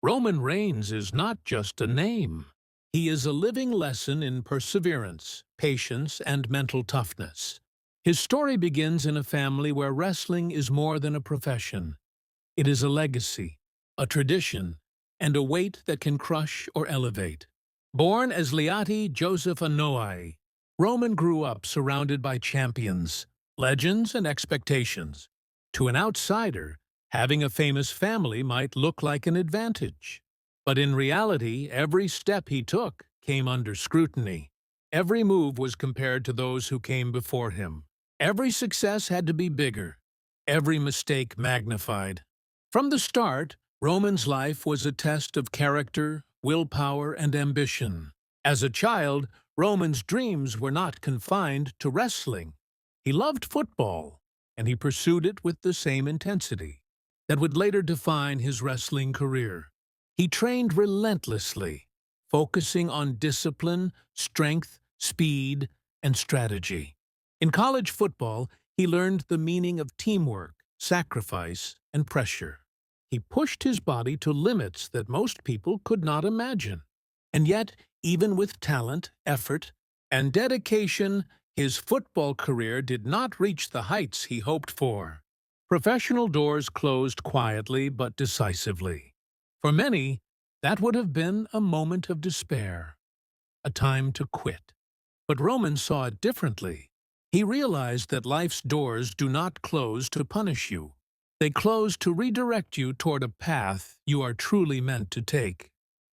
Roman Reigns is not just a name. He is a living lesson in perseverance, patience, and mental toughness. His story begins in a family where wrestling is more than a profession. It is a legacy, a tradition, and a weight that can crush or elevate. Born as Liati Joseph Anoa'i, Roman grew up surrounded by champions, legends, and expectations. To an outsider, having a famous family might look like an advantage. But in reality, every step he took came under scrutiny. Every move was compared to those who came before him. Every success had to be bigger, every mistake magnified. From the start, Roman's life was a test of character, willpower, and ambition. As a child, Roman's dreams were not confined to wrestling. He loved football, and he pursued it with the same intensity that would later define his wrestling career. He trained relentlessly, focusing on discipline, strength, speed, and strategy. In college football, he learned the meaning of teamwork, sacrifice, and pressure. He pushed his body to limits that most people could not imagine. And yet, even with talent, effort, and dedication, his football career did not reach the heights he hoped for. Professional doors closed quietly but decisively. For many, that would have been a moment of despair, a time to quit. But Roman saw it differently. He realized that life's doors do not close to punish you. They close to redirect you toward a path you are truly meant to take.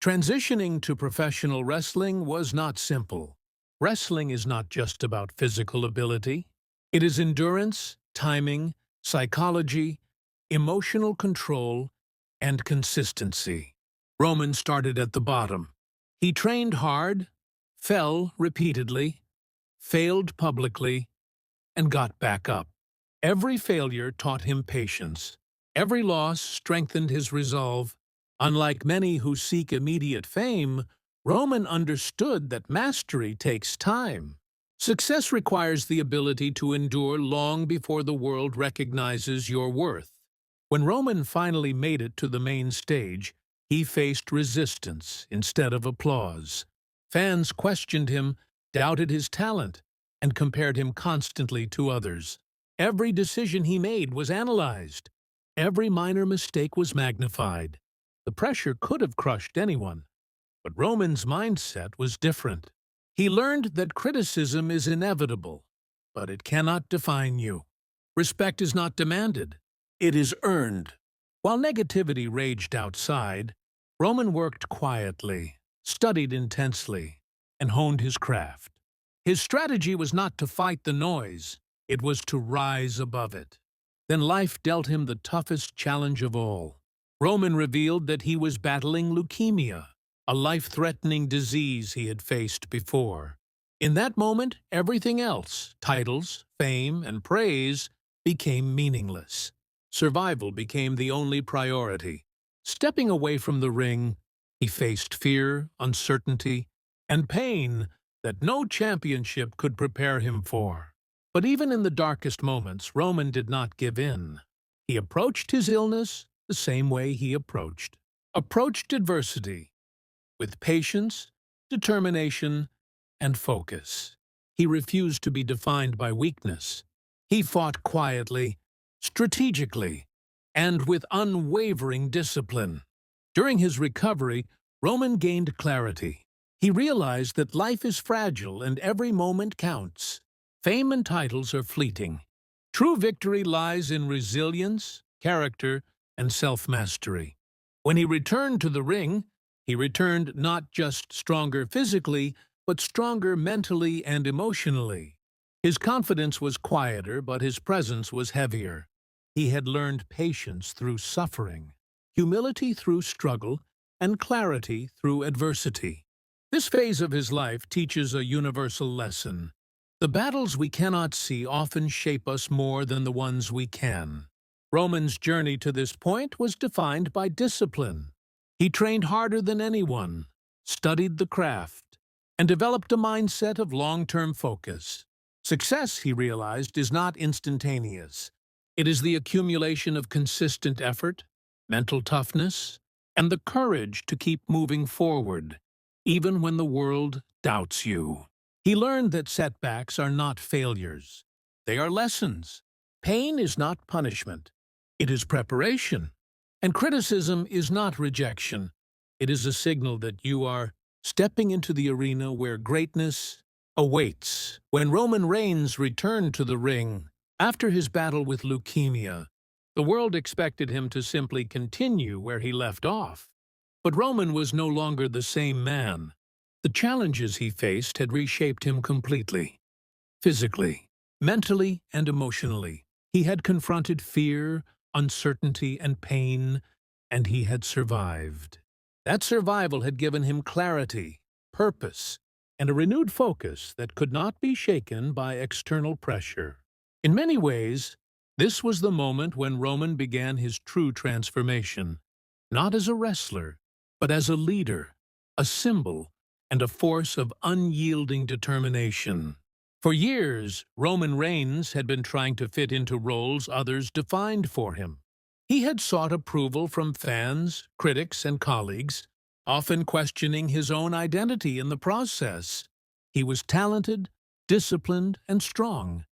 Transitioning to professional wrestling was not simple. Wrestling is not just about physical ability. It is endurance, timing, psychology, emotional control, and consistency. Roman started at the bottom. He trained hard, fell repeatedly, failed publicly, and got back up. Every failure taught him patience. Every loss strengthened his resolve. Unlike many who seek immediate fame, Roman understood that mastery takes time. Success requires the ability to endure long before the world recognizes your worth. When Roman finally made it to the main stage, he faced resistance instead of applause. Fans questioned him, doubted his talent, and compared him constantly to others. Every decision he made was analyzed. Every minor mistake was magnified. The pressure could have crushed anyone, but Roman's mindset was different. He learned that criticism is inevitable, but it cannot define you. Respect is not demanded, it is earned. While negativity raged outside, Roman worked quietly, studied intensely, and honed his craft. His strategy was not to fight the noise, it was to rise above it. Then life dealt him the toughest challenge of all. Roman revealed that he was battling leukemia, a life-threatening disease he had faced before. In that moment, everything else, titles, fame, and praise, became meaningless. Survival became the only priority. Stepping away from the ring, he faced fear, uncertainty, and pain that no championship could prepare him for. But even in the darkest moments, Roman did not give in. He approached his illness the same way he approached adversity, with patience, determination, and focus. He refused to be defined by weakness. He fought quietly, strategically, and with unwavering discipline. During his recovery, Roman gained clarity. He realized that life is fragile and every moment counts. Fame and titles are fleeting. True victory lies in resilience, character, and self-mastery. When he returned to the ring, he returned not just stronger physically, but stronger mentally and emotionally. His confidence was quieter, but his presence was heavier. He had learned patience through suffering, humility through struggle, and clarity through adversity. This phase of his life teaches a universal lesson. The battles we cannot see often shape us more than the ones we can. Roman's journey to this point was defined by discipline. He trained harder than anyone, studied the craft, and developed a mindset of long-term focus. Success, he realized, is not instantaneous. It is the accumulation of consistent effort, mental toughness, and the courage to keep moving forward, even when the world doubts you. He learned that setbacks are not failures. They are lessons. Pain is not punishment. It is preparation. And criticism is not rejection. It is a signal that you are stepping into the arena where greatness awaits. When Roman Reigns returned to the ring after his battle with leukemia, the world expected him to simply continue where he left off. But Roman was no longer the same man. The challenges he faced had reshaped him completely. Physically, mentally, and emotionally, he had confronted fear, uncertainty, and pain, and he had survived. That survival had given him clarity, purpose, and a renewed focus that could not be shaken by external pressure. In many ways, this was the moment when Roman began his true transformation, not as a wrestler, but as a leader, a symbol, and a force of unyielding determination. For years, Roman Reigns had been trying to fit into roles others defined for him. He had sought approval from fans, critics, and colleagues, often questioning his own identity in the process. He was talented, disciplined, and strong,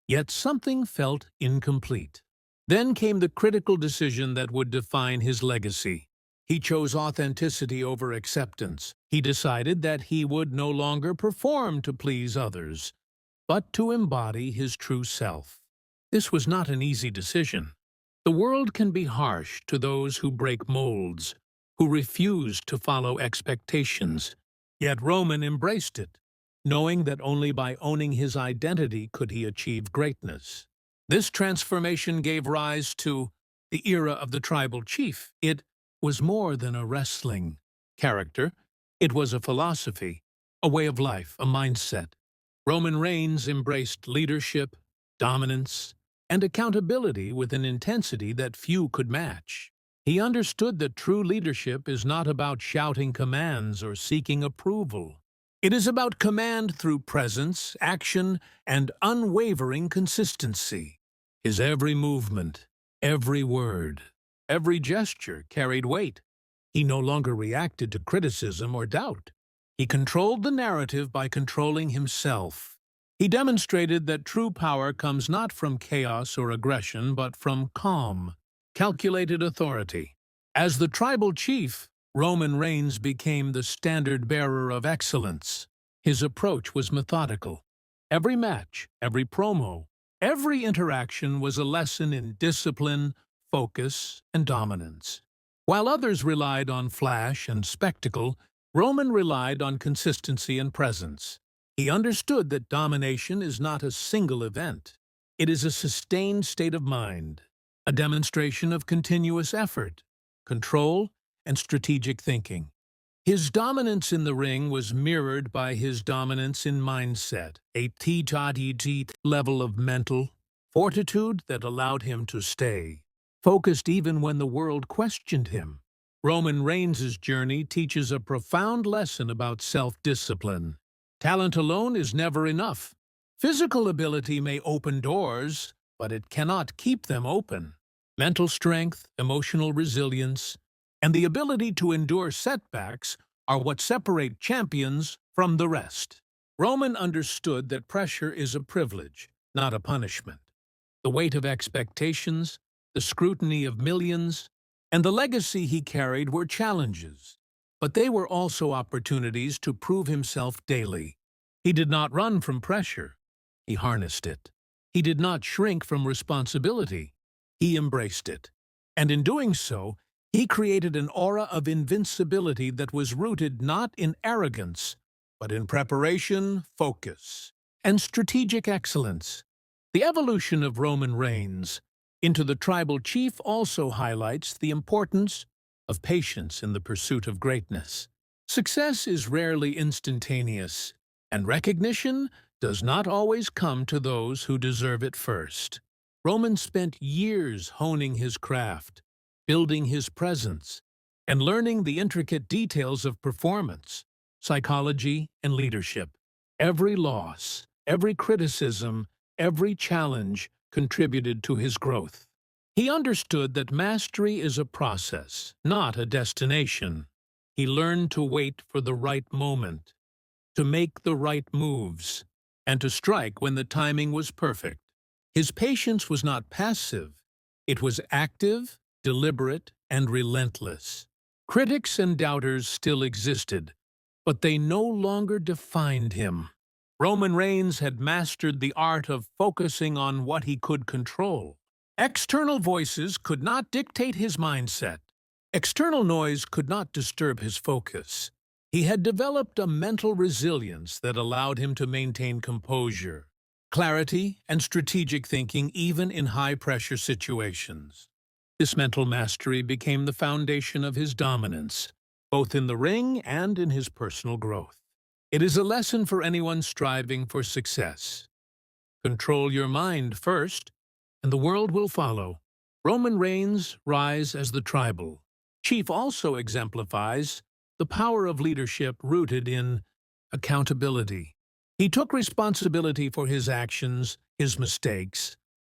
yet something felt incomplete. Then came the critical decision that would define his legacy. He chose authenticity over acceptance. He decided that he would no longer perform to please others, but to embody his true self. This was not an easy decision. The world can be harsh to those who break molds, who refuse to follow expectations. Yet Roman embraced it, knowing that only by owning his identity could he achieve greatness. This transformation gave rise to the era of the tribal chief. It was more than a wrestling character. It was a philosophy, a way of life, a mindset. Roman Reigns embraced leadership, dominance, and accountability with an intensity that few could match. He understood that true leadership is not about shouting commands or seeking approval. It is about command through presence, action, and unwavering consistency. His every movement, every word, every gesture carried weight. He no longer reacted to criticism or doubt. He controlled the narrative by controlling himself. He demonstrated that true power comes not from chaos or aggression, but from calm, calculated authority. As the tribal chief, Roman Reigns became the standard-bearer of excellence. His approach was methodical. Every match, every promo, every interaction was a lesson in discipline, focus, and dominance. While others relied on flash and spectacle, Roman relied on consistency and presence. He understood that domination is not a single event. It is a sustained state of mind, a demonstration of continuous effort, control, and strategic thinking. His dominance in the ring was mirrored by his dominance in mindset, a T level of mental fortitude that allowed him to stay focused even when the world questioned him. Roman Reigns' journey teaches a profound lesson about self-discipline. Talent alone is never enough. Physical ability may open doors, but it cannot keep them open. Mental strength, emotional resilience, and the ability to endure setbacks are what separate champions from the rest. Roman understood that pressure is a privilege, not a punishment. The weight of expectations, the scrutiny of millions, and the legacy he carried were challenges, but they were also opportunities to prove himself daily. He did not run from pressure. He harnessed it. He did not shrink from responsibility. He embraced it. And in doing so, he created an aura of invincibility that was rooted not in arrogance, but in preparation, focus, and strategic excellence. The evolution of Roman Reigns into the tribal chief also highlights the importance of patience in the pursuit of greatness. Success is rarely instantaneous, and recognition does not always come to those who deserve it first. Roman spent years honing his craft, building his presence, and learning the intricate details of performance, psychology, and leadership. Every loss, every criticism, every challenge contributed to his growth. He understood that mastery is a process, not a destination. He learned to wait for the right moment, to make the right moves, and to strike when the timing was perfect. His patience was not passive. It was active, deliberate, and relentless. Critics and doubters still existed, but they no longer defined him. Roman Reigns had mastered the art of focusing on what he could control. External voices could not dictate his mindset. External noise could not disturb his focus. He had developed a mental resilience that allowed him to maintain composure, clarity, and strategic thinking even in high-pressure situations. This mental mastery became the foundation of his dominance, both in the ring and in his personal growth. It is a lesson for anyone striving for success. Control your mind first, and the world will follow. Roman Reigns' rise as the tribal chief also exemplifies the power of leadership rooted in accountability. He took responsibility for his actions, his mistakes,